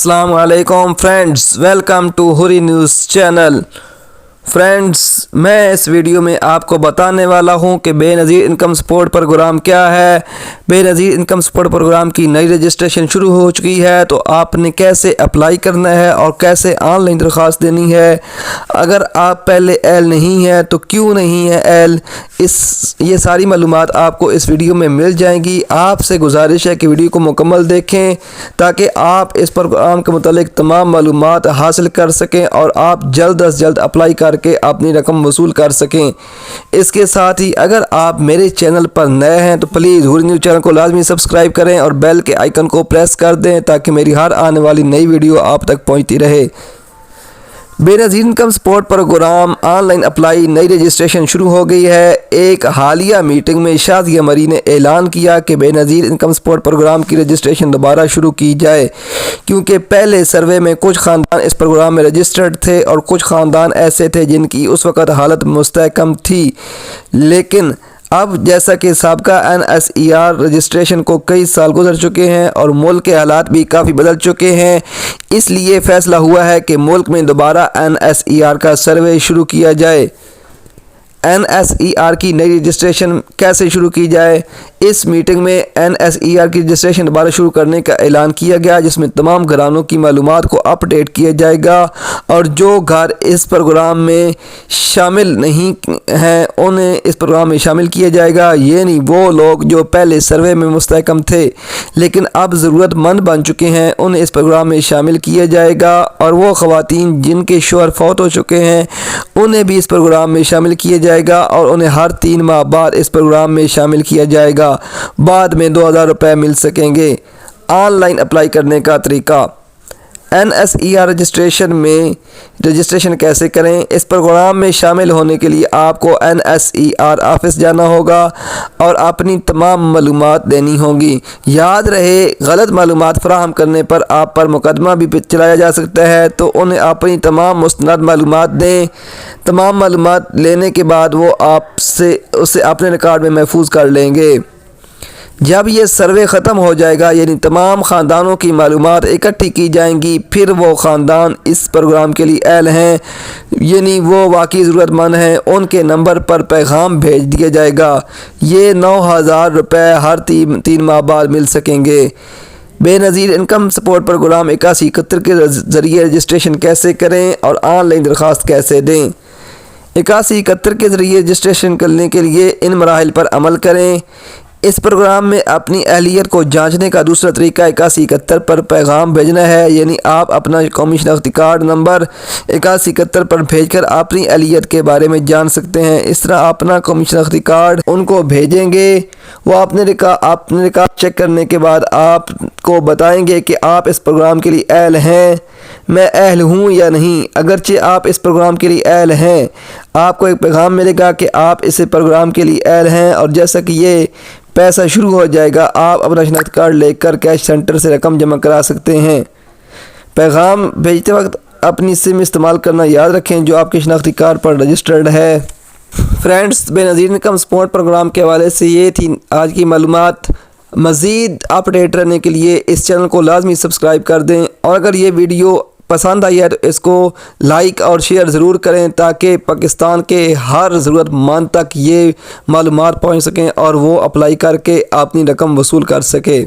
अस्सलाम वालेकुम friends, welcome to Huri news channel. Friends, मैं इस वीडियो में आपको बताने वाला हूं कि बेनज़ीर इनकम सपोर्ट प्रोग्राम क्या है। बेनज़ीर इनकम सपोर्ट प्रोग्राम की नई रजिस्ट्रेशन शुरू हो चुकी है, तो आपने कैसे अप्लाई करना है और कैसे ऑनलाइन दरख्वास्त देनी है। अगर आप पहले एल नहीं है तो क्यों नहीं है एल, ये सारी मालूमात आपको इस वीडियो में मिल जाएंगी। आपसे गुजारिश है कि वीडियो को मुकम्मल देखें ताकि आप इस प्रोग्राम के मुतालिक तमाम मालूमात हासिल कर सकें और आप जल्द अज जल्द अप्लाई करके अपनी रकम वसूल कर सकें। इसके साथ ही अगर आप मेरे चैनल पर नए हैं तो प्लीज़ हुरी न्यूज़ चैनल को लाजमी सब्सक्राइब करें और बेल के आइकन को प्रेस कर दें ताकि मेरी हर आने वाली नई वीडियो आप तक पहुंचती रहे। Benazir income support programme online apply नई रजिस्ट्रेशन शुरू हो गई है। एक हालिया मीटिंग में शाज़िया मरी ने ऐलान किया कि बेनज़ीर इनकम सपोर्ट प्रोग्राम की रजिस्ट्रेशन दोबारा शुरू की जाए, क्योंकि पहले सर्वे में कुछ ख़ानदान इस प्रोग्राम में रजिस्टर्ड थे और कुछ ख़ानदान ऐसे थे जिनकी उस वक़्त हालत मुस्तहकम थी। लेकिन अब जैसा कि साबका NSER रजिस्ट्रेशन को कई साल गुजर चुके हैं और मुल्क के हालात भी काफ़ी बदल चुके हैं, इसलिए फ़ैसला हुआ है कि मुल्क में दोबारा NSER का सर्वे शुरू किया जाए। NSER की नई रजिस्ट्रेशन कैसे शुरू की जाए। इस मीटिंग में NSER की रजिस्ट्रेशन दोबारा शुरू करने का ऐलान किया गया, जिसमें तमाम घरानों की मालूमात को अपडेट किया जाएगा और जो घर इस प्रोग्राम में शामिल नहीं हैं उन्हें इस प्रोग्राम में शामिल किया जाएगा। ये नहीं वो लोग जो पहले सर्वे में मुस्तहकम थे लेकिन अब ज़रूरतमंद बन चुके हैं, उन्हें इस प्रोग्राम में शामिल किया जाएगा। और वो ख़वातीन जिनके शौहर फौत हो चुके हैं उन्हें भी इस प्रोग्राम में शामिल किया जाएगा और उन्हें हर 3 माह बाद इस प्रोग्राम में शामिल किया जाएगा। बाद में 2000 रुपये मिल सकेंगे। ऑनलाइन अप्लाई करने का तरीका। NSER रजिस्ट्रेशन कैसे करें। इस प्रोग्राम में शामिल होने के लिए आपको NSER ऑफिस जाना होगा और अपनी तमाम मालूमात देनी होगी। याद रहे, गलत मालूमात फराहम करने पर आप पर मुकदमा भी चलाया जा सकता है, तो उन्हें अपनी तमाम मुस्तनद मालूमात दें। तमाम मालूमात लेने के बाद वो आपसे उसे अपने रिकॉर्ड में महफूज कर लेंगे। जब ये सर्वे ख़त्म हो जाएगा, यानी तमाम ख़ानदानों की मालूमात इकट्ठी की जाएंगी, फिर वो ख़ानदान इस प्रोग्राम के लिए अहल हैं, यानी वो वाकई ज़रूरतमंद हैं, उनके नंबर पर पैगाम भेज दिया जाएगा। ये 9000 रुपये हर 3 माह बाद मिल सकेंगे। बेनज़ीर इनकम सपोर्ट प्रोग्राम 8171 के ज़रिए रजिस्ट्रेशन कैसे करें और ऑनलाइन दरख्वास्त कैसे दें। 8171 के ज़रिए रजिस्ट्रेशन करने के लिए इन मराहिल पर अमल करें। इस प्रोग्राम में अपनी अहलियत को जांचने का दूसरा तरीका 8171 पर पैगाम भेजना है, यानी आप अपना कौमी शनाख्ती कार्ड नंबर 8171 पर भेजकर अपनी अहलियत के बारे में जान सकते हैं। इस तरह अपना कौमी शनाख्ती कार्ड उनको भेजेंगे, वो अपने रिकॉर्ड चेक करने के बाद आपको बताएंगे कि आप इस प्रोग्राम के लिए अहल हैं, मैं अहल हूँ या नहीं। अगरचे आप इस प्रोग्राम के लिए अहल हैं, आपको एक पैगाम मिलेगा कि आप इस प्रोग्राम के लिए अहल हैं और जैसा कि ये पैसा शुरू हो जाएगा, आप अपना शनाख्ती कार्ड लेकर कैश सेंटर से रकम जमा करा सकते हैं। पैगाम भेजते वक्त अपनी सिम इस्तेमाल करना याद रखें जो आपके शनाख्ती कार्ड पर रजिस्टर्ड है। Friends, Benazir income support programme के हवाले से ये थी आज की मालूमात। मज़ीद अपडेट रहने के लिए इस चैनल को लाजमी सब्सक्राइब कर दें और अगर ये वीडियो पसंद आई है तो इसको लाइक और शेयर ज़रूर करें ताकि पाकिस्तान के हर ज़रूरतमंद तक ये मालूमात पहुंच सकें और वो अप्लाई करके अपनी रकम वसूल कर सके।